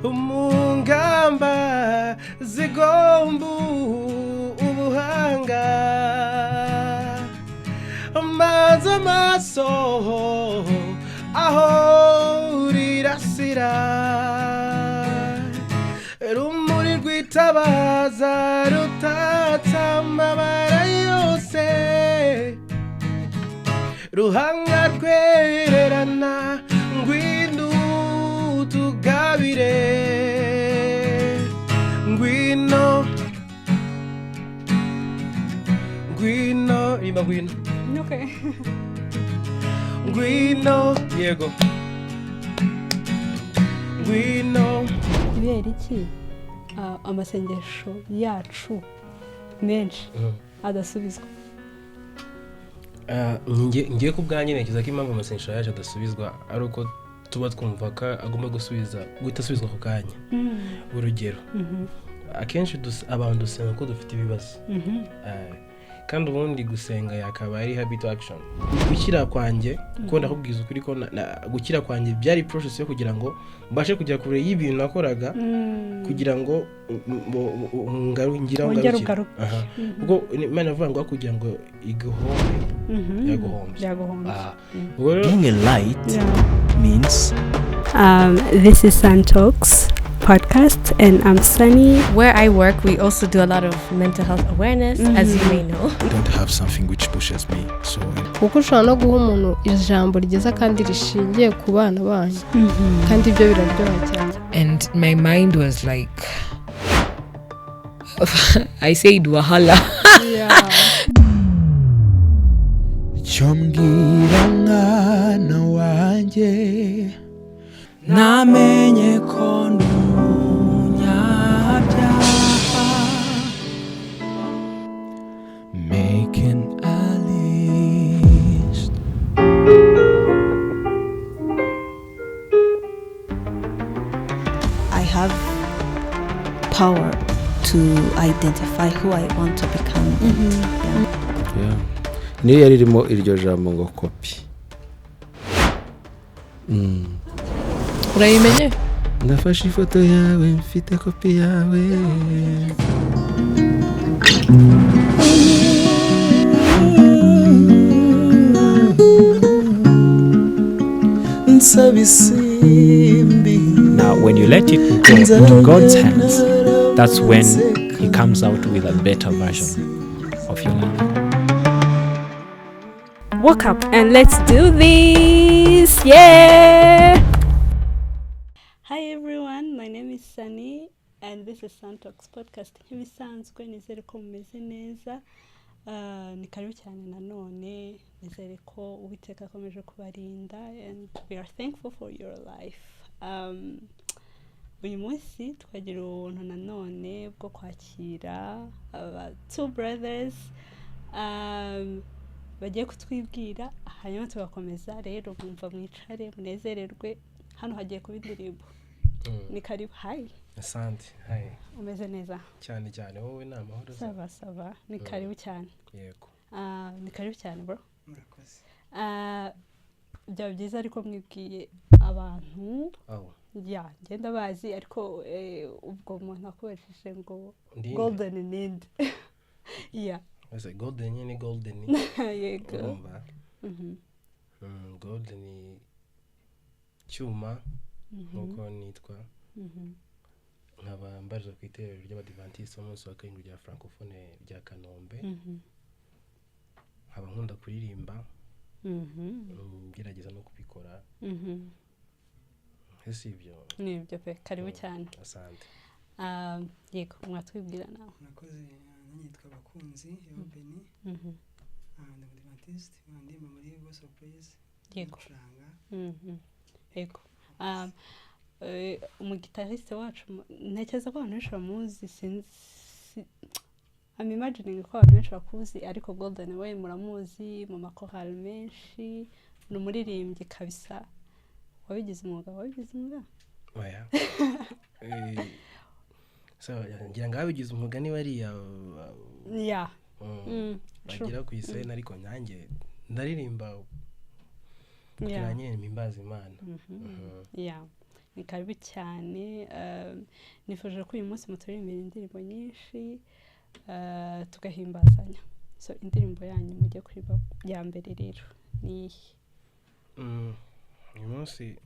umungamba zigomba ubuhanga amazi amaso aho rirasira rumuri rwitabaza rutatsa amabara yose ruhanga rwererana ngwino tugabire ngwino imba ngwino Okay. ngwino yego ngwino Ibera iki amasengesho yacu menshi adasubizwa ngiye ku bwanjye ntekereza ko impamvu amasengesho yaje adasubizwa ari uko tuba twumva ko agomba guhita asubizwa ako kanya urugero akenshi abantu dusenga ko dufite ibibazo kandi ubundi gusenga yakaba ari habit action gukira kwanjye kuko ndakubwiza ukuri ko gukira kwanjye byari process yo kugira ngo mbashe kujya kure y'ibintu nakoraga kugira ngo ngira ubwo Imana avuga ngo kugira ngo yaguhombye being a light means this is Santalks podcast and I'm Sunny. Where I work, we also do a lot of mental health awareness, as you may know. I don't have something which pushes me, so kuko ushobora no guha umuntu ijambo rigeza kandi rishingiye ku bana banyu kandi ibyo biraryoha cyane. And my mind was like I said wahala. Yeah. Chombwira mwana wanje namenye ko making a list. I have power to identify who I want to become. Yeah. Niyo yari irimo iryo jambo ngo copy. Urayimenye? Ndafashe ifoto yawe mfite copy yawe. Now when you let it go into God's hands, that's when He comes out with a better version of your life. Wake up and let's do this. Yeah. Hi everyone, my name is Sunny and this is Santalks podcast. Ibisanzwe nizere ko mumeze neza. Ni karibu cyane nanone nizere ko Uwiteka akomeje kubarinda and we are thankful for your life. Uyu munsi twagira ubuntu nanone bwo kwakira two brothers bagiye kutwibwira hanyuma tugakomeza. Rero mwumva mwicare munezererwe, hano hagiye kuba indirimbo. Ni karibu. Hi. Asante. Hi. Umeze neza? Cyane wowe ni amahoro. Saba ni karibu cyane. Yego. Ni karibu cyane bro. Murakoze. Byaba byiza ariko mwibwiye abantu. Ya ngenda bazi ariko ubwo umuntu akubajije ngo golden need. Yeah. Ese golden ni golden. Yego. Golden ni cyuma nkuko nitwa. Nkaba mbaje ku iterero ry'Abadiventiste umunsi wa karindwi rya Francophone rya Kanombe. Nkaba nkunda kuririmba. Gerageza no kubikora. Ese ibyo nibyo pe karibu cyane. Asante. Yego mwatwibwira nawe. Nakoze nitwa Bakunzi Yobeni. Abadiventiste bandi muri Gospel Praise. Yego. Yego. Umugitariste wacu ntekereza ko abantu benshi bamuzi, I'm imagining ko abantu benshi bakuzi ariko Golden we muramuzi mu makorali menshi, ni umuririmbyi kabisa. Wabigize umwuga? Oya. So ngira ngo abigize umwuga ni bariya. Yeah. Bagira ku isena ariko nyange ndaririmba. Kiranye impimbaza Imana. Yeah. ni karibu cyane. Nifuje ko uyu munsi muturirimbira indirimbo nyinshi tugahimbazanya. So indirimbo yanyu mujye kuri ya mbere rero ni uyu munsi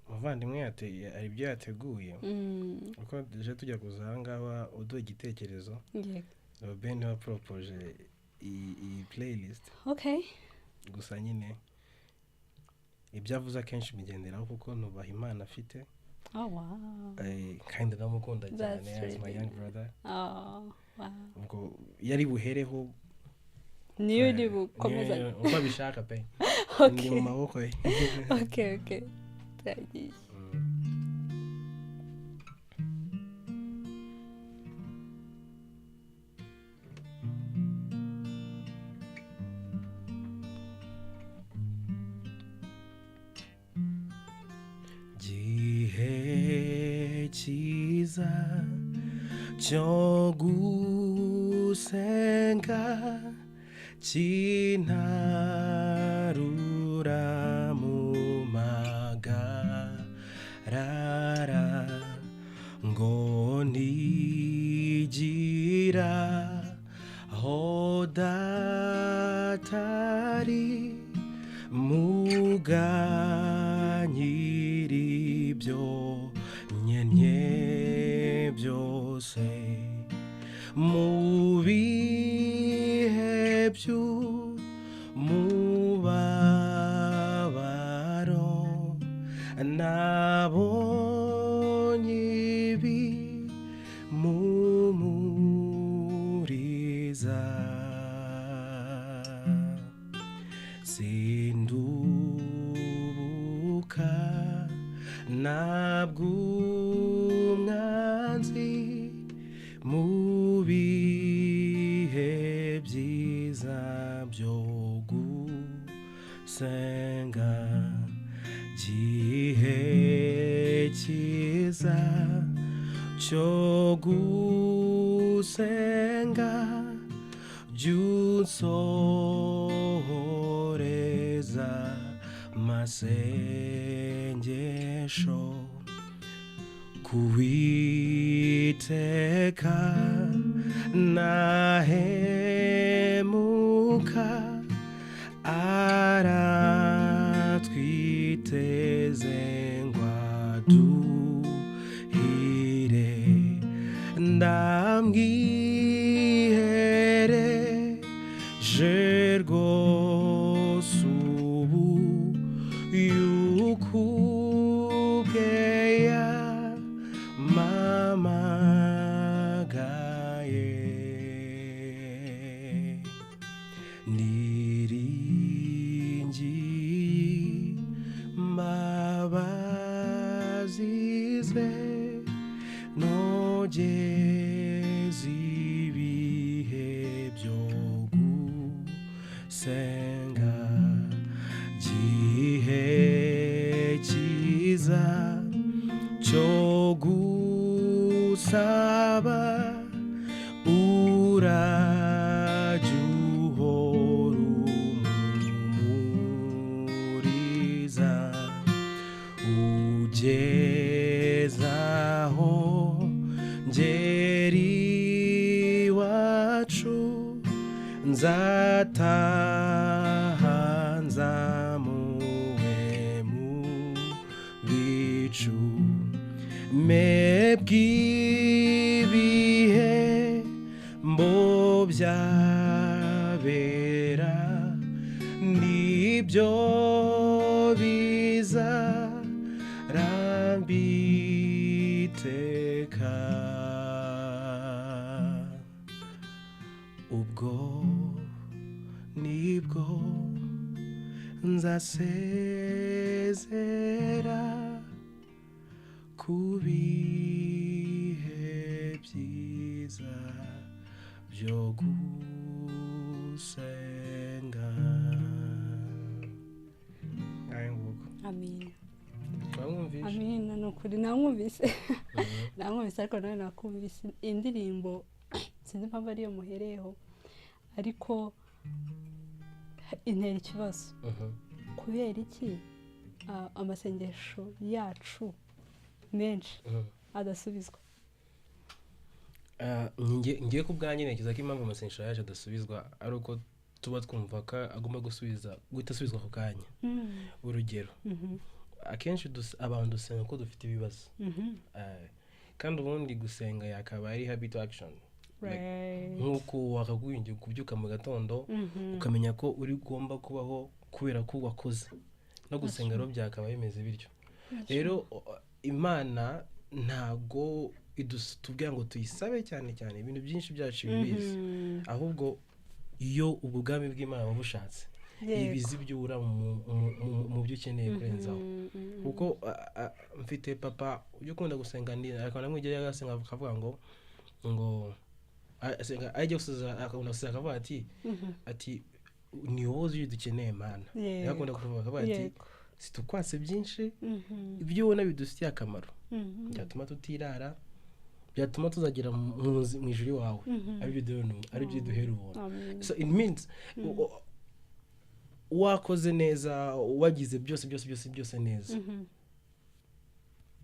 umuvandimwe hari ibyo yateguye uko tuje tujya kuza aha ngaha uduha igitekerezo Ben wa propoje iyi playlist. Okay. Gusa nyine ibyo avuze akenshi bigenderaho kuko nubaha Imana afite. Oh wow. Kandi ndamukunda cyane as my young brother. Oh wow. Ubwo yari buhereho niyo uri bukomeza uko bishaka pe. Ndi mu maboko ye. Okay. Thank cyiza cyo gusenga kintarura mu magarara ngo nigira aho datari muganyiri byo nyenye byose mu bihe by'umubabaro nabonye ibi mumuriza sindubuka ntabwo umwanzi mu bihe byiza byo gusenga gihe cyiza cyo gusenga junsohoreza masengesho kuwiteka nahemuka aratwiteze ngwaduhire ndambwihereje rwose ubu yukubweya mamagaye niringiye mbabazize nogeze ibihe byo gusenga gihe cyiza cyo gusaba urajya uhora umumuriza ugezaho ngeri iwacu nzataha nzamuwe mu bicu mebw'ibihe mbobyabera nibyo bizarambiteka ubwo nibwo nzasezera ku bihe byiza byo gusenga. Amen. Twamwumvise. Amen, nukuri namwumvise. Namwumvise ariko nawe nakumvise indirimbo sinzi impamvu ariyo muhereyeho ariko intera ikibazo kubera iki amasengesho yacu menshi adasubizwa. ngiye ku bwanjye ntekereza ko impamvu amasengesho yaje adasubizwa ari uko tuba twumva ko agomba guhita asubizwa ako kanya. Urugero, akenshi abantu dusenga ko dufite ibibazo, kandi ubundi gusenga yakaba ari habit action. Nk'uko wakaguye kubyuka mu gatondo ukamenya ko uri ugomba kubaho kubera ko wakoze, no gusenga rero byakaba bimeze bityo. Rero Imana ntago tubwira ngo tuyisabe cyane cyane ibintu byinshi byacu bibizi, ahubwo iyo ubwami bw'Imana wabushatse ibizi byura mu byo ukeneye kurenzaho. Kuko mfite papa ujya ukunda gusenga akabona mwigera agasenga akavuga ngo ajya gusuza akabona gusenga akavuga ati ni wowe uzi dukeneye Imana. Yakunda kuvuga akavuga ati situkwase byinshi ibyo ubona bidufitiye akamaro byatuma tutirara, byatuma tuzagera mu ijuru iwawe, ari byo duhera ubuntu. So it means wakoze neza, wagize byose neza,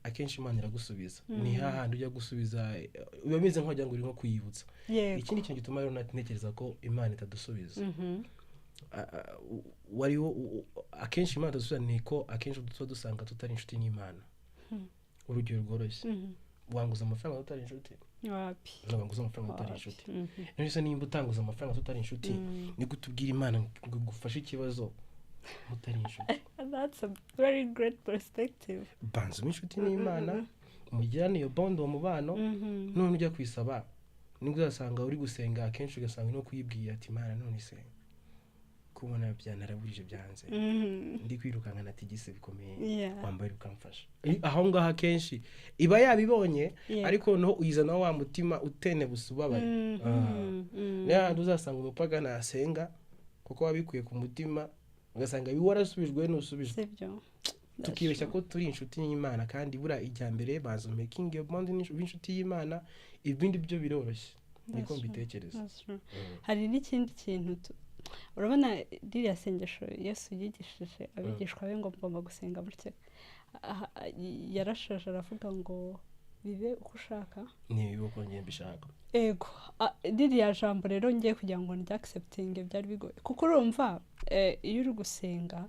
akenshi Imana iragusubiza. Ni hahandi ujya gusubiza biba bimeze nk'aho ngo uri nko kuyibutsa. Ikindi kintu gituma rero ntekereza ko Imana itadusubiza akenshi Imana itadusubiza ni ko akenshi tuba dusanga tutari inshuti n'Imana. Urugero rworoshye, wanguza amafaranga tutari inshuti. Wanguza amafaranga tutari inshuti. None nimba utanguza amafaranga tutari inshuti, ni gutubwira Imana ngo gufashe ikibazo mutari inshuti. That's a very great perspective. Banza inshuti n'Imana, umujyane iyo bond mu mubano, none ujya kwisaba nibwo uzasanga uri gusenga akenshi ugasanga no kuyibwira ati Imana none se kubona byanaraburije byanze, ndi kwirukanga natigise bikomeye, wambaye ukamfasha. Aho ngaho akenshi iba yabibonye, ariko no uyizana wa mutima utene busubabaye. Uzasanga umupagana asenga kuko wabikuye ku mutima, ugasanga warasubijwe n'usubijwe. Tukibeshya ko turi inshuti y'Imana, kandi bura ijya mbere bazo making your bond inshuti y'Imana, ibindi byo biroroshye. Niko mbitekereza. Hari n'ikindi kintu urabona ririya sengesho Yesu yigishije abigishwa be ngo mugomba gusenga mutse, yarashaje aravuga ngo bibe uko ushaka niba uko ngiye mbishaka. Ego ririya jambo rero ngiye kugira ngo ndi accepting byari bigoye, kuko urumva iyo uri gusenga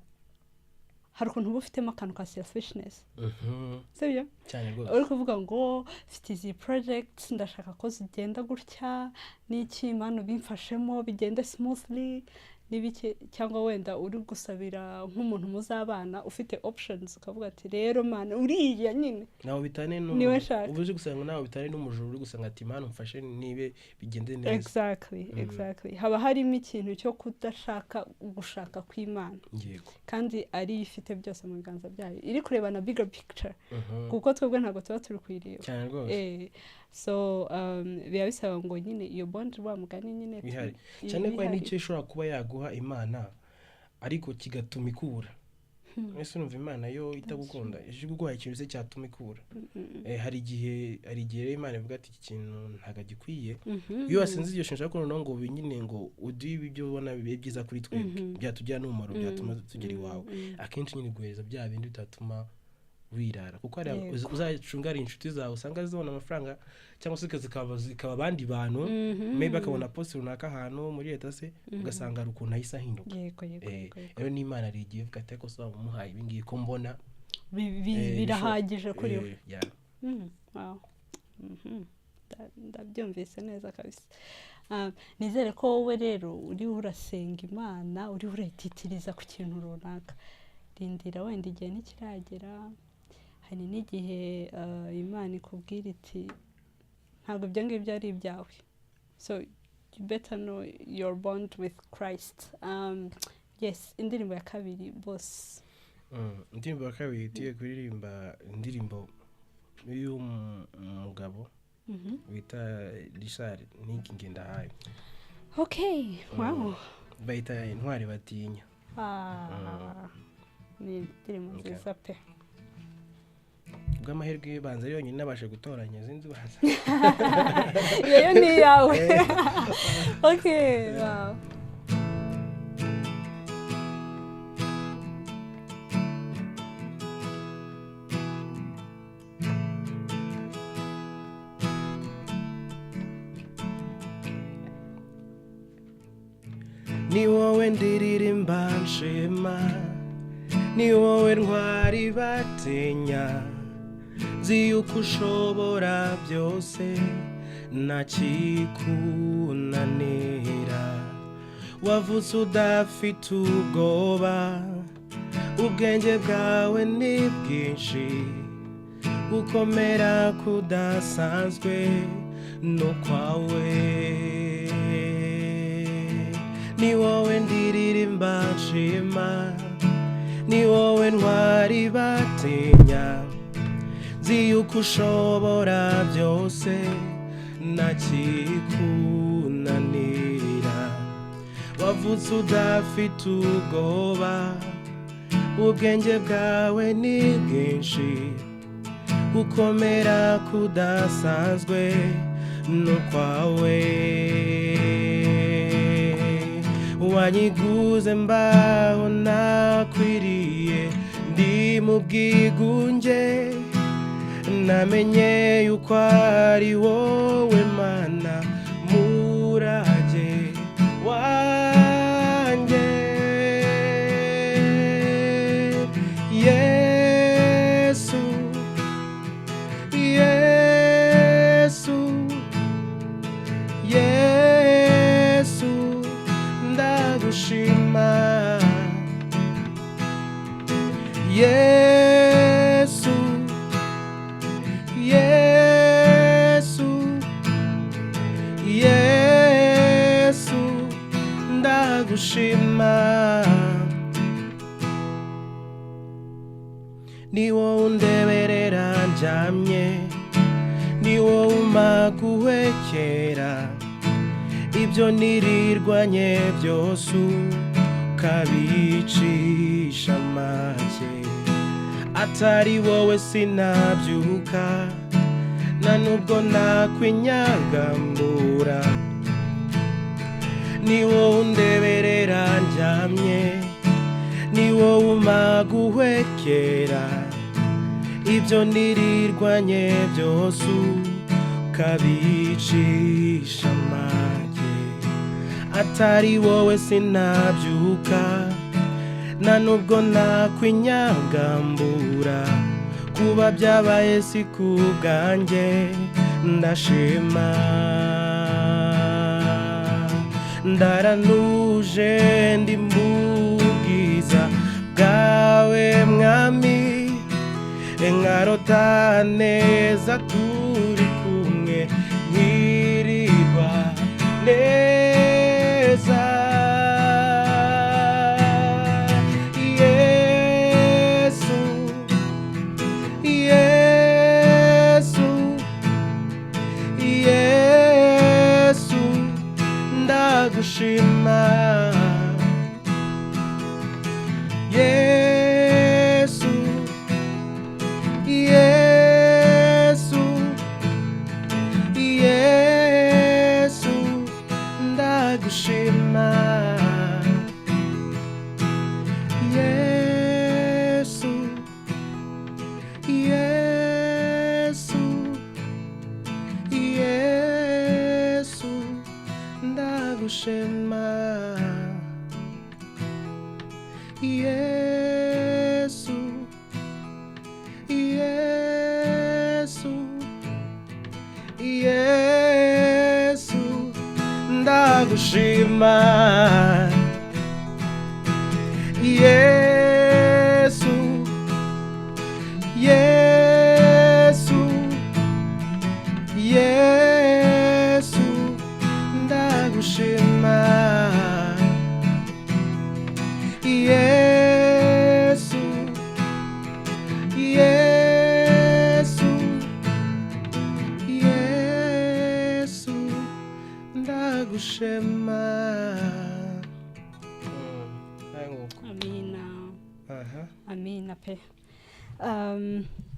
hari ukuntu uba ufitemo akantu ka selfishness. Sibyo? Cyane rwose. Uri kuvuga ngo mfite izi projects ndashaka ko zigenda gutya, n'iki Imana bimfashemo bigende smoothly n'ibiki, cyangwa wenda uri gusabira nk'umuntu muzabana ufite options ukavuga ati rero Mana uriya nyine nawe bitane ubuze gusanga nawe bitane n'umujuru uri gusanga ati Mana umfashe nibe bigende neza. Exactly. Haba harimo ikintu cyo kudashaka gushaka kw'Imana. Yego. Kandi ari ifite byose mu biganza byayo, iri kureba na bigger picture, kuko twebwe ntabwo tuba turi kuyireba. Cyane rwose. So biba bisaba ngo nyine iyo bond wa mugani nyine bihari cyane ko n'icyo ishobora kuba yaguha Imana ariko kigatuma ikura. Ese numva Imana yo itagukunda ije guguha ikintu se cyatuma ikura. Hari igihe Imana ivuga ati iki kintu ntaga gikwiye, iyo wasenze iyo shinja ko ngo nyine ngo uduye ibyo ubona bibe byiza kuri twebwe byatujya n'umumaro byatuma tugera iwawe, akenshi nyine guhereza bya bindi bitatuma wirara. Kuko hari uzacungara inshuti zawe usanga zibona amafaranga cyangwa se zikaba abandi bantu, maybe akabona post runaka ahantu muri leta se ugasanga ari ukuntu ahisa hinduka. Rero n'Imana rigiye vuga ati ko so umuhaye ibingiye ko mbona birahagije kuri we. Wow. Ndabyumvise neza kabisa. Nizere ko wowe rero uri urasenga Imana, uri uretitiriza ku kintu runaka. Rindira wenda igihe nikiragera, hari n'igihe Imana ikubwira iti ntabwo ibyo ngibyo ari ibyawe. So you better know your bond with Christ. Yes, indirimbo ya kabiri boss. Indirimbo ya kabiri tiye kuririmba indirimbo y'umugabo wita Richard Niki ngenda hayo. Okay, wow. Bayita intwari batinya. Ni indirimbo nziza pe. Bw'amahirwe banza yonyine nabashe gutoranya zinzi baza. Yeyo ni yawe. Okay, wow. ni wowe ndiririmba nshima ni wowe ntwari batinya nzi yuko ushobora byose ntakikunanira wavutse udafite ubwoba ubwenge bwawe ni bwinshi ukomera kudasanzwe no kwawe ni wowe ndiririmba nshima ni wowe ntwari batinya nzi yuko ushobora byose ntakikunanira wavutse udafite ubwoba ubwenge bwawe ni bwinshi ukomera kudasanzwe no kwawe wanyiguze mbaho nakwiriye ndi mu bwigunge namenye yuko ari wowe mana murage wanjye Yesu Yesu Yesu ndagushima Yesu Yesu Yesu ndagushima ni wowe undeberera ndyamye ni wowe umaguhekera ibyo nirirwanye byose ukabicisha make atari wowe sinabyuka na nubwo nakwinyagambura ni wowe undeberera ndyamye ni wowe umaguhekera ibyo nirirwanye byose ukabicisha make atari wowe sinabyuka na nubwo nakwinyagambura kuba byabaye si kubwanjye ndashima ndaranuje ndi mu bwiza bwawe mwami nkarota neza turi kumwe nkirirwa neza Yesu Yesu Yesu ndagushima Yesu Yesu Yesu ndagushima Yesu Yesu Yesu ndagushima Yesu Yesu Yesu ndagushima Yesu Yesu Yesu ndagushima Yesu Yesu Yesu ndagushima amina aha amina pe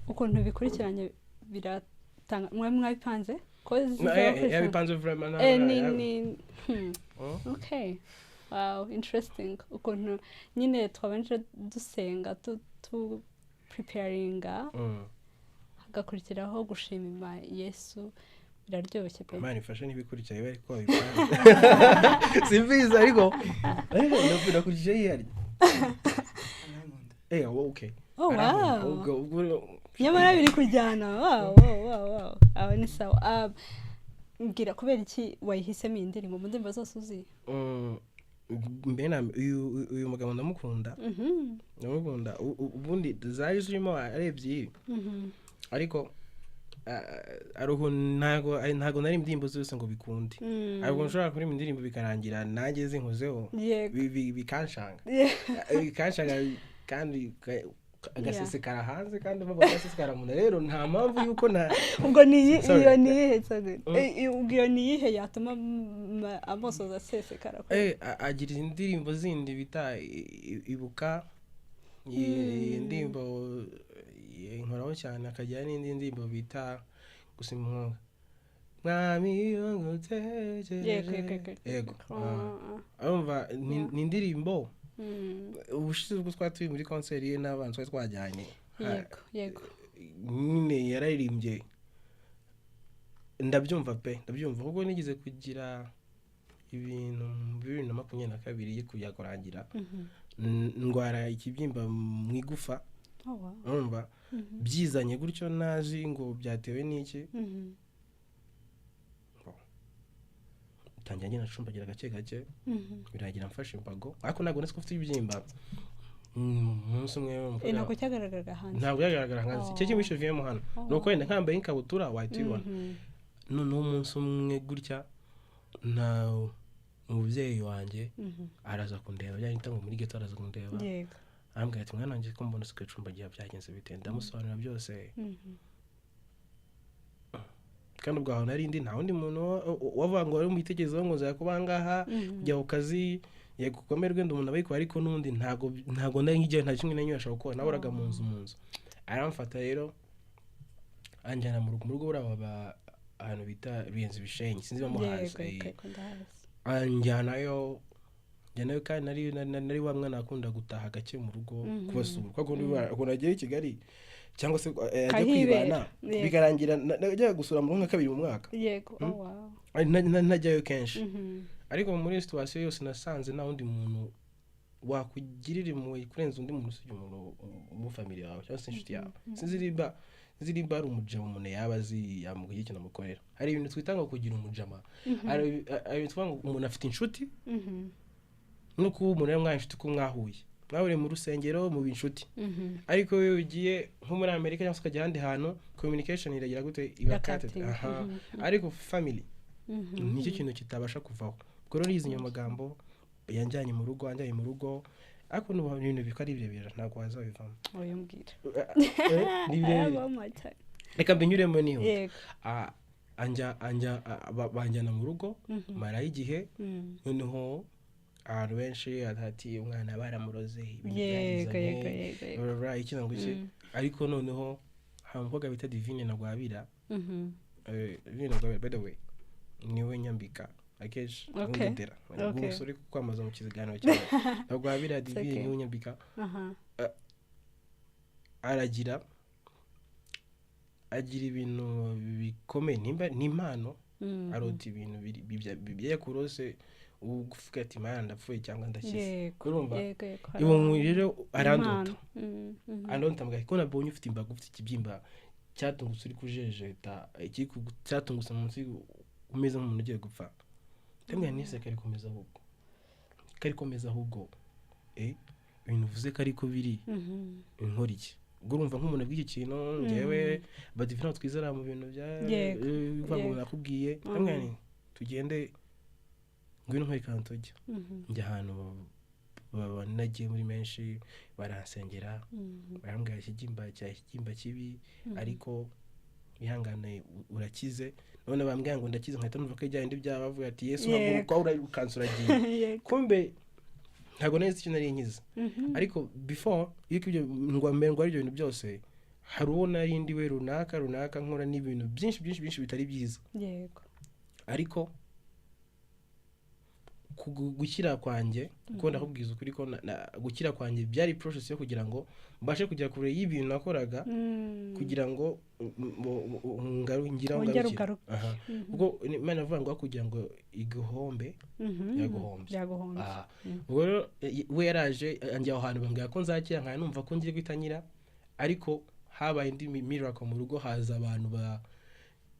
ukuntu bikurikiranye biratanga mwabipanze yabipanze vraiment okay wow interesting ukuntu nyine twabanje dusenga tu preparinga hagakurikiraho gushima Yesu biraryoshye pe Imana ifashe n'ibikurikiye bari ko babipanga simbizi ariko ndakurikije yari okay wow nyamara biri kujyana wow aho ni sawa mbwira kubera iki wayihisemo iyi ndirimbo mu ndirimbo zose uzi mbena uyu mugabo ndamukunda ubundi zari zirimo arebye ariko aruho ntago nari indirimbo zose ngo bikunde ariko nshobora kuri indirimbo bikarangira nanjye zinkozeho bikanshanga kandi agasesekara hanze kandi mpamvu agasesekara mu rero nta mpamvu yuko ubwo iyo niyihe cyane ubwo niyihe yatuma amosoza asesekara agira indirimbo zindi bita ibuka indirimbo inkoraho cyane akagira n'indi ndirimbo bita gusimwa mwami yongotejeje yego urumva ni indirimbo ubushize ubwo twatuye muri concert ye n'abantu twajyanye yego nyine yararirimbye ndabyumva kuko nigeze kugira ibintu 2022 yo kujya kurangira ndwara ikibyimba mu igufa urumva byizanye gutyo nazi ngo byatewe n'iki tangira nyina cumbagira gake biragira mfashe imbago ariko nago nese ko ufite ibyimba umunsi umwe nako cyagaragara hanze ntabwo yagaragara hanze cyo kimisho viyemo hano nuko wenda nkambaye inkabutura wahitibona none umunsi umwe gutya na umubyeyi wanjye araza kundeba byahita ngo muri geto araza kundeba yego ambwira ati mwana wanjye ko mbona usigaye cumbagira byagenze bite ndamusobanurira byose kandi ubwo aho narindi nta wundi muntu wavuga ngo ari umwitekerezo ngo zakubangaha kujya ku kazi yagukomerwe umuntu abayiko ariko nundi ntago nari ngiye nta kimwe nanyashaka gukora naboraga mu nzu aramfata rero anjyana mu rugo buraba ahantu bita biyenze bishenyi sinzi bamuhaza anjyanayo kandi nari wa mwana akunda gutaha gake mu rugo kubasura kuko nagiye i Kigali cyangwa se ajya kwibana bikarangira najya gusura mu nka kabiri mu mwaka yego wow najyayo kenshi ariko muri situation yose nasanze nta wundi muntu wakugirira impuhwe kurenza undi muntu usibye umuntu mu family yawe cyangwa se inshuti yawe ziriba ari umujama umuntu yaba azi yamugiye ikintu amukorera hari ibintu twitanga kugira umujama hari ibintu twanga umuntu afite inshuti nuko umuntu yamwaye inshuti ko mwahuye mwabure mu rusengero mu binshuti ariko iyo ugiye nko muri Amerika cyangwa se ukajya ahandi hantu communication iragira gute ibakate ariko family nicyo kintu kitabasha kuvaho ubwo rero izi nyamagambo yanjyanye mu rugo ariko n'ubu ibintu bikari birebera ntabwo wazabivamo oyo mbwira ni birebire reka mbinyuremo niho banjyana mu rugo mara igihe noneho abantu benshi atati umwana baramuroze yego ikintu nguki ariko noneho hamvuga bita Divine na Gwabira Divine na Gwabira by the way niwe nyambika akeje ngudera umusore kwamaza mu kiziganiro cyane na Gwabira Divine niwe nyambika agira ibintu bikomeye n'impano arota ibintu bibiye kurose ugufuka ati mana ndapfuye cyangwa ndakize urumva ibo rero arandota mbwa ko nabonye ufite imbago ufite ikibyimba cyatungutse uri kujejeta cyatungutse munsi umeze nk'umuntu ugiye gupfa ndamwe nise kari komeza ahubwo ibintu uvuze ko ariko biri inkora iki urumva nk'umuntu abw'iki kintu ngewe badivina twizera mu bintu bya bivuga nakubwiye ndamwe tugende ngwino nkari kantojya njya ahantu nagiye muri menshi baransengera barambwira ikigimba kibi ariko ihangane urakize none bambwira ngo ndakize nkahita numva ko ijyanye n'ibyabavuga ati Yesu haguruka urakansa uragiye kumbe ntago neza icyo nari nkiza ariko before yuko ibyo ngwamberwa ari ibintu byose hari uwo narindi we runaka nkora n'ibintu byinshi bitari byiza yego ariko gukira kwanjye kuko ndakubwiza ukuri ko gukira kwanjye byari process yo kugira ngo mbashe kujya kure y'ibintu nakoraga kugira ngo ngarukire kuko Imana avuga ngo kugira ngo igihombe yaguhombe ubwo rero we yaraje anjye aho hantu bambwira ko nzakira nkaya numva ko ngiye guitanyira ariko habaye indi miracle mu rugo haza abantu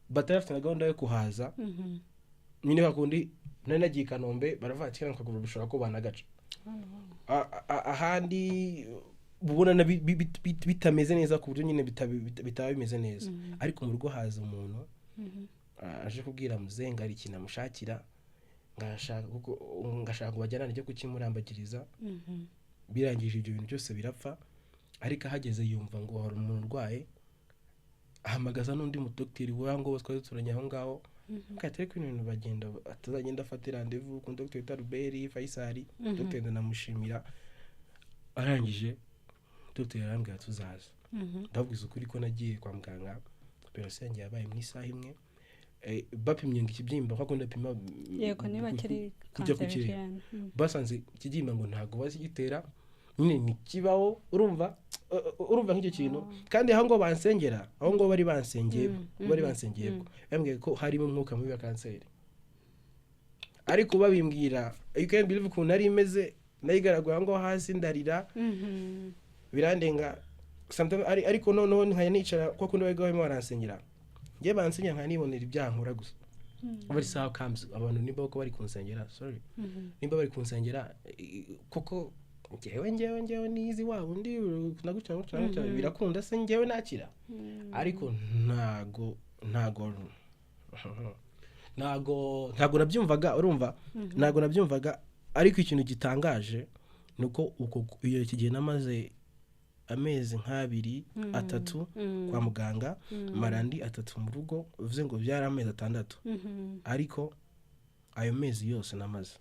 batarafite na gahunda yo kuhaza nyine bakundi nari nagiye Kanombe baravuga ati ngo kugura bishobora ko banagaca ahandi bubona bitameze neza ku buryo nyine bitaba bimeze neza ariko mu rugo haza umuntu aje kubwira muzenga ari ikintu amushakira ngashaka kubajyana n'icyo kukimurambagiriza birangije ibyo bintu byose birapfa ariko ahageze yumva ngo hari umuntu urwaye ahamagaza n'undi mudokiteri ngo twari turanye aho ngaho katari ko ibintu bagenda atazagenda afata rendezvous ku Dr. Taruberi Faisal Dr. Ndamushimira arangije Dr. yarambwira tuzaza ndabwiza ukuri ko nagiye kwa muganga operation yanjye yabaye mu isaha imwe bapimye ngo ikibyimba ko ndapima yego niba kiri kujya kukire basanze ikibyimba ngo ntago bazigitera nyine nikibaho urumva nk'icyo kintu kandi aho ngo bansengera aho ngo bari bansengeye bambwiye ko harimo umwuka mubi wa kanseri ariko babimbwira you can believe ko nari imeze nayigaragwa ngo hasi ndarira birandenga sometimes ariko noneho nkaya nicara ko kundi bagahemo baransengera ngiye bansengera nkaya nibonera ibyankura gusa bari sawa comes abantu nimba ko bari kunsengera sorry nimba bari kunsengera koko ngewe nizi wabo undi nagucana birakunda se ngewe nakira ariko ntago nabyumvaga urumva ntago nabyumvaga ariko ikintu gitangaje nuko uko iyo kigiye namaze amezi nk'abiri atatu kwa muganga marandi atatu mu rugo uvuze ngo byari amezi 6 ariko ayo mezi yose namaze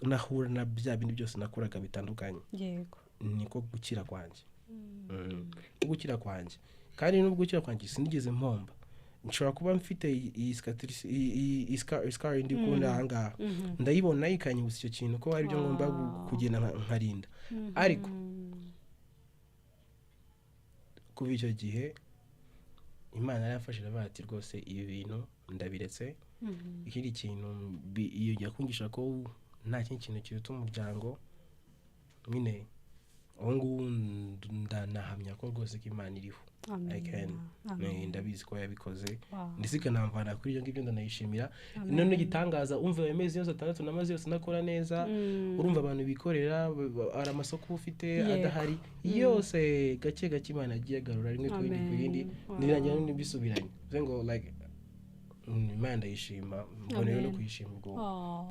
nahura na bya bindi byose nakoraga bitandukanye yego niko gukira kwanjye gukira kwanjye kandi n'ubwo gukira kwanjye sinigeze mpomba nshobora kuba mfite iyi scar indi kunda hanga ndayibona ikanyibutsa icyo kintu ko ari byo ngomba kugenda nkarinda ariko kuva icyo gihe Imana yarafashije abati rwose ibi bintu ndabiretse ikindi kintu iyo yakungisha ko nta kintu kiruta umuryango nyine ngo ndanahamya ko rwose ko Imana iriho ndabizi ko yabikoze ndisika namvana kuri iyo ngibyo ndanayishimira none gitangaza umva ayo mezi yose 6 namaze yose nakora neza urumva abantu bikorera ari amasoko ufite adahari yose gake Imana agiye garura rimwe ku yindi nirangira n'ibisubiranye ngo like Imana ndayishima mbonera no kuyishima ubwo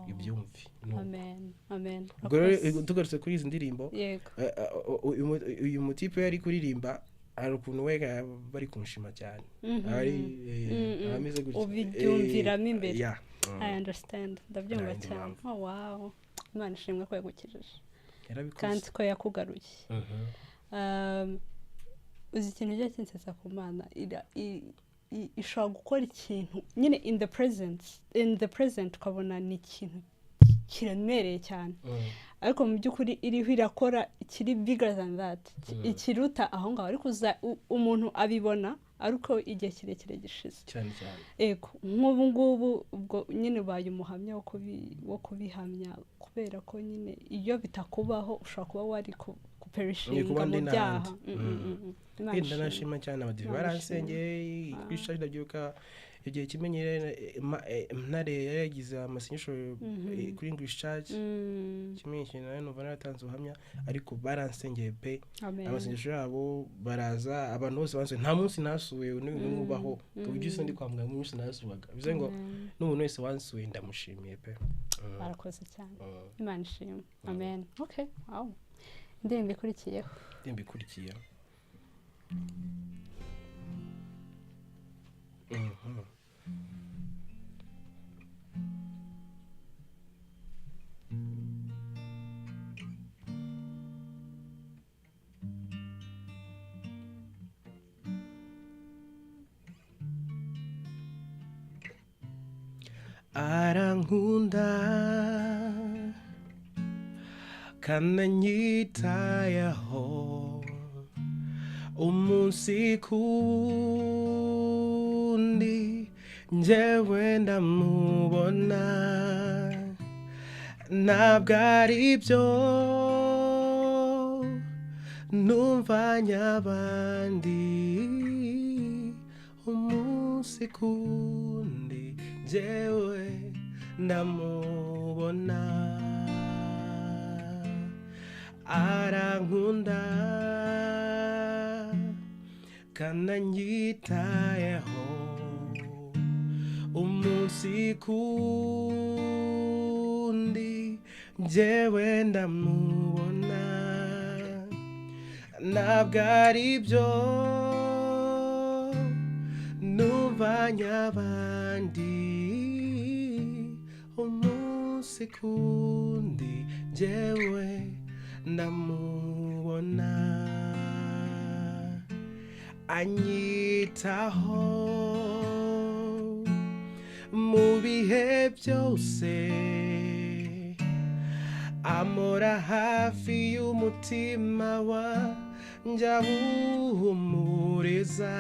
ibyumvi amen tugarutse kuri izi ndirimbo uyu mutipe yari kuririmba ari ukuntu wega bari kunshima cyane ari ameze gutya ubyumviramo imbere I understand ndabyumva cyane wow Imana ishimwe ko yagukijije kandi ko yakugaruye uzi ikintu cyo kinsetsa ku Mana ishobora gukora ikintu nyine in the present ukabona ni ikintu kiremereye cyane ariko mu by'ukuri iriho irakora ikiri bigger than that ikiruta aho ngaho ariko umuntu abibona ariko igihe kirekire gishize cyane ego nk'ubu ngubu ubwo nyine baye umuhamya wo kubihamya kubera ko nyine iyo bitakubaho ushobora kuba wari kuperishinga mu byaha ndanashima cyane abadive baransengeye kwishaje ndabyuka igihe kimenyere ntare yagize amasenyesho kuri English Church kimenyeshe nayo numva naratanze ubuhamya ariko baransengeye pe amasenyesho yabo baraza abantu bose banse nta munsi nasuwe n'ubaho kuburyo ndi kwa muganga mu munsi nasuwaga bize ngo n'umuntu wese wansuwe ndamushimiye pe barakoze cyane Imana ishimwe amen okay wow ndembe ikurikiyeho arankunda kananyitayeho umunsi kuwundi njyewe ndamubona ntabwo ari byo numva nyabandi umunsi kundi njyewe ndamubona arankunda kananyitayeho umunsi kundi njyewe ndamubona ntabwo ari byo numva nyabandi umunsi kundi njyewe ndamubona anyitaho mu bihe byose amora hafi y'umutima wanjye awuhumuriza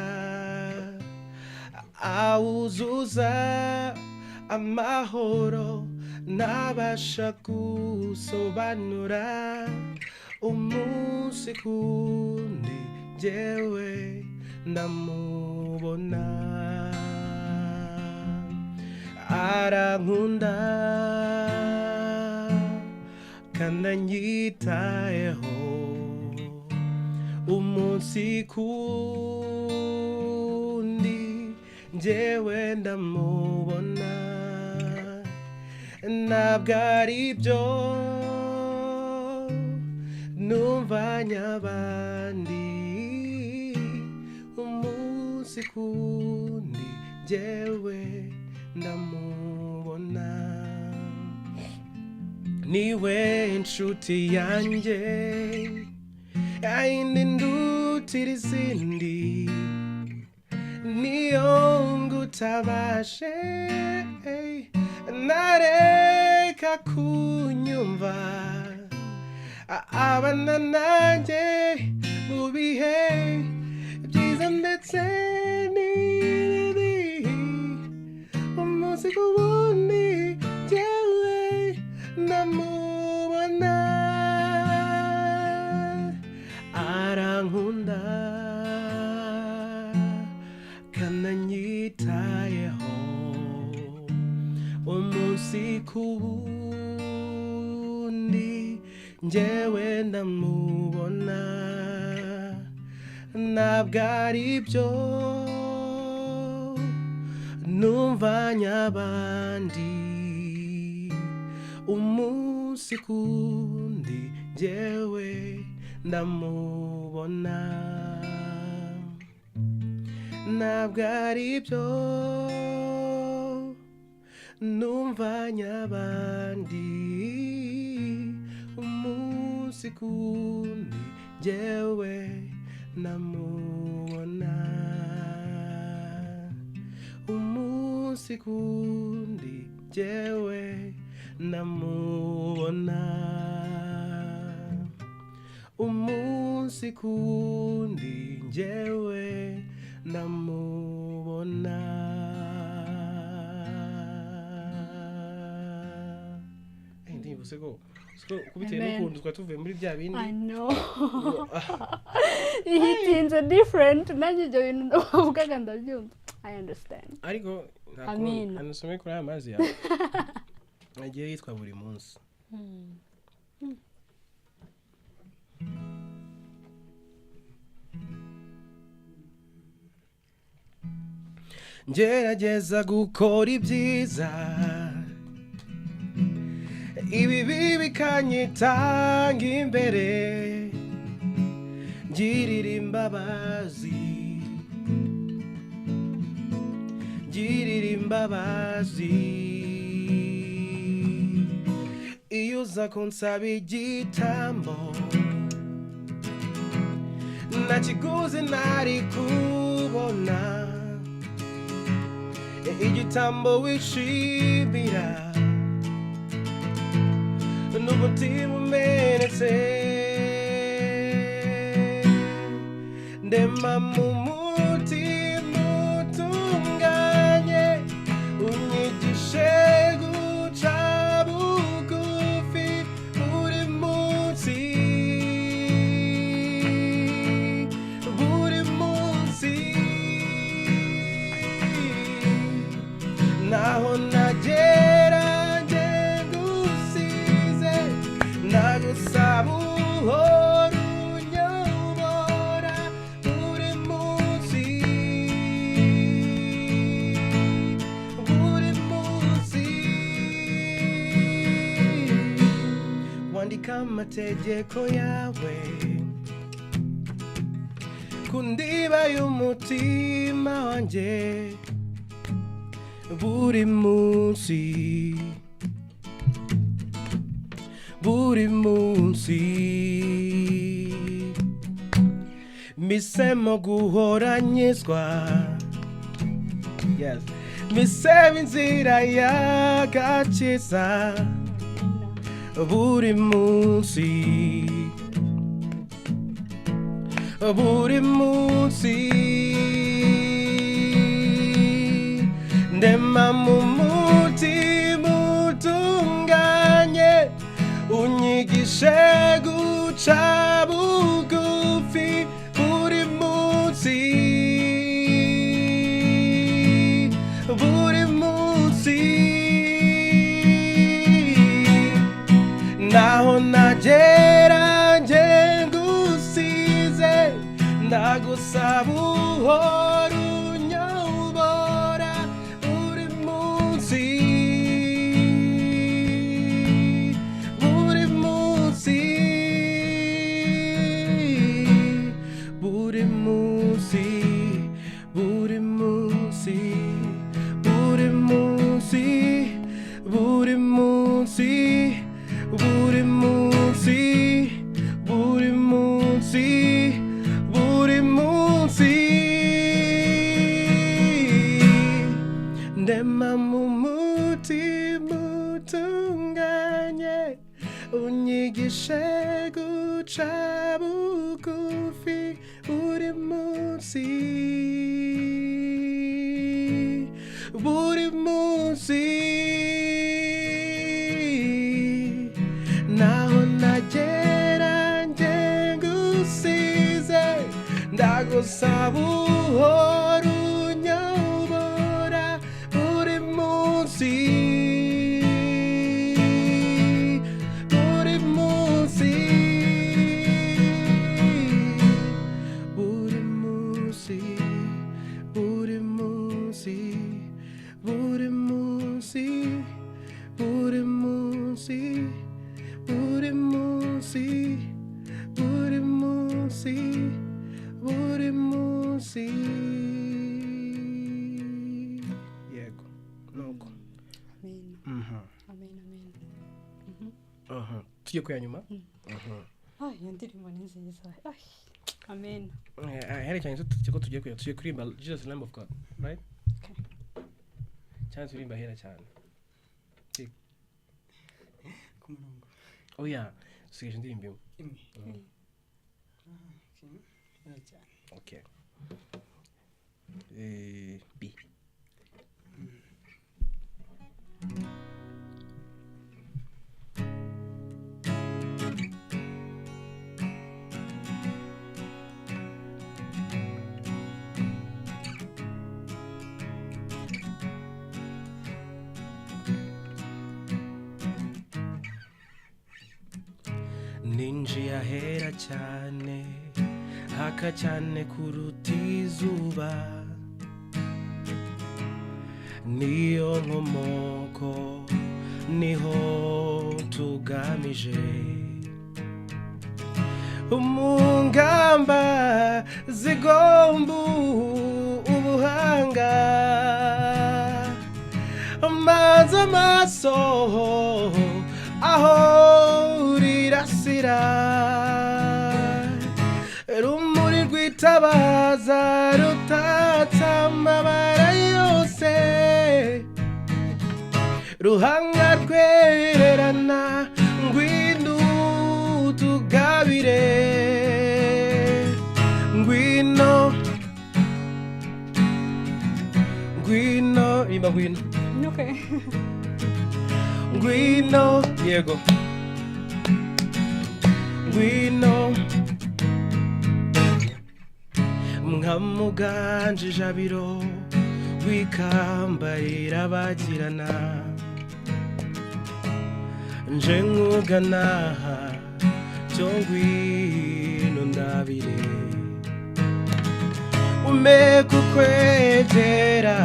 awuzuza amahoro ntabasha gusobanura umunsi kundi njyewe ndamubona arankunda kananyitayeho umunsi kundi njyewe ndamubona ntabwo ari byo numva nyabandi umunsi kundi njyewe ndamubona niwe inshuti yanjye yayindi ndutira izindi niyo ngutabashe nareka kunyumva abana nanjye mu bihe byiza ndetse n'ibibi umunsi ku wundi njyewe ndamubona arankunda kananyitayeho umunsi ku wundi njyewe ndamubona ntabwo ari byo numva nyabandi umunsi kundi njyewe ndamubona ntabwo ari byo numva nyabandi umunsi kundi njyewe ndamubona umunsi kundi njyewe ndamubona umunsi kundi njyewe ndamubona ndirimbo siko kubitewe n'ukuntu twari tuvuye muri bya bindi I know ihitinze different nanjye ibyo bintu uvugaga ndabyumva I understand ariko Amin. anasome kuri aya mazi yawe agiye yitwa buri munsi ngerageza gukora ibyiza ibibi bikanyitanga imbere ngirira imbabazi iyo uza kunsaba igitambo nta kiguzi nari kubona igitambo wishimira n'umutima umenetse ndema mu mutima utunganye unyigishe guca bugufi buri munsi naho nagera nge ngusize nagusaba uhora unyobora buri munsi wandika amategeko yawe ku ndiba y'umutima wanjye buri munsi misemo guhoranyizwa yes misemo inzira y'agakiza buri munsi ndema mu mutima utunganye unyigishe guca bugufi buri munsi naho nagera nge ngusize ndagusaba uhora unyobora buri munsi ndema mu mutima utunganye unyigishe guca bugufi buri munsi naho nagera nge ngusize ndagusaba uhora unyobora buri munsi yego nuko amen tujye ku ya nyuma iyo ndirimbo ni nziza amen herecyane tugiye kuririmba Jesus Lamb of God right cyane turirimba hera cyane ku murongo oya dusigaje indirimbo imwe okay B ninjiye ahera cyane haka cyane kuruta izuba niyo nkomoko niho tugamije umungamba zigomba ubuhanga maze amaso aho rirasira rumuri rwitabaza rutatse amabara yose ruhanga rwererana ngwino tugabire ngwino ngwino imba ngwino Okay. ngwino yego ngwino mkamuganje jabiro wikambarira bagirana nje nkugana cyo ngwino ndabire umeke ukwegera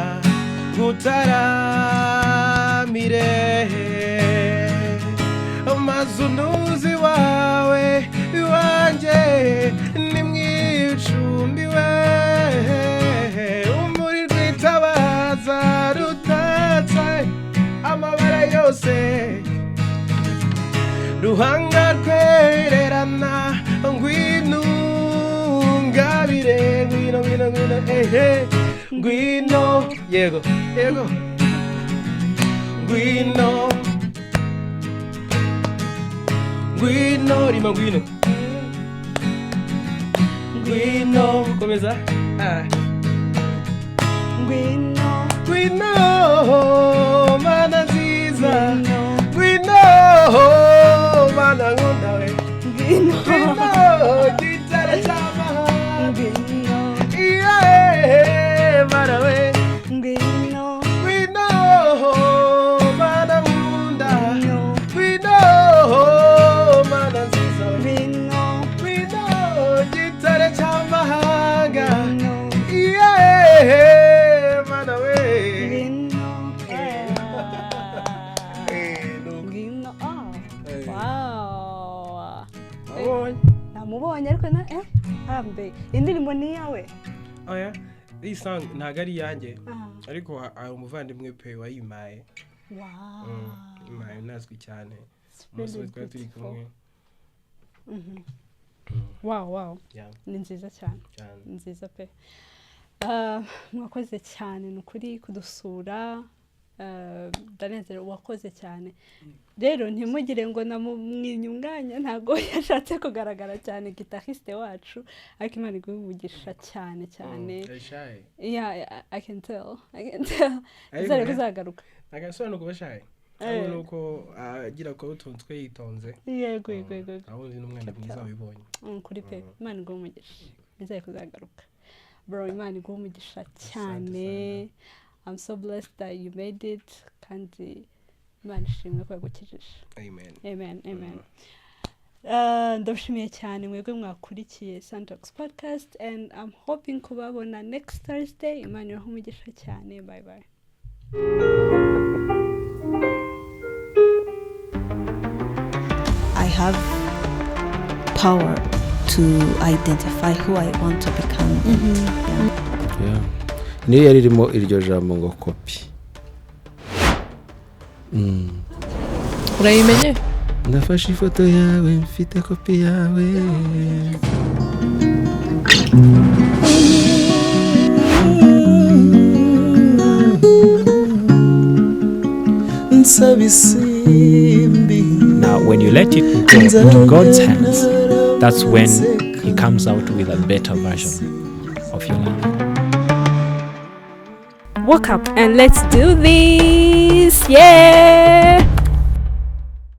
gutaramire amazunuzi wawe iwanjye ni mwicumbi we umuri rwitabaza rutatse amabara yose ruhanga rwererana ngwino ngabire ngwino ngwino ngwino ngwino yego yego ngwino ngwino rima ngwino ngwino komeza Ngwino, ngwino mana nziza ngwino mana nkunda we ngwino, ngwino gitare cy'amahanga ngwino, iye mana we ngwino, ngwino mana nkunda ngwino mana nziza we ngwino, ngwino gitare cy'amahanga ngwino, iye mana we ngwino. no Ngwino. Oh, Eh. wow. abonye Namubonye ariko na hambe. Indirimbo ni yawe. oya iyi song ntago ari iyanjye Ah. ariko hari umuvandimwe pe wayimpaye Wow. impaye nazwi cyane It's umunsi really twari turi kumwe Mhm. Wow, wow. Yeah, Ni nziza cyane. cyane Ni nziza pe. Mwakoze cyane ni ukuri kudusura. Ndanezerewe wakoze cyane. Rero ntimugire ngo namumwinyunganya ntago yashatse kugaragara cyane guitariste wacu ariko Imana iguvugisha cyane cyane. shy Yeah, I can tell. Izere kuzagaruka. agasobanura kuba shy ahubwo nuko agira ko utuntu twe yitonze Yego yego yego. aho nzi n'umwana mwiza wabibonye Kuri pe Imana iguvugisha. Izere kuzagaruka. Bro, Imana iguvugisha cyane. I'm so blessed that you made it kandi Imana ishimwe ko yagukijije. amen Amen, amen. Ndabashimiye cyane mwebwe mwakurikiye Santox podcast and I'm hoping kubabona next Thursday. Imana ibahe umugisha cyane. Bye bye. I have power to identify who I want to become. Yeah. Niyo yari irimo iryo jambo ngo kopi. Urayimenye? Ndafashe ifoto yawe mfite kopi yawe. Now, when you let it go into God's hands, that's when He comes out with a better version of your life. Wake up and let's do this. Yeah.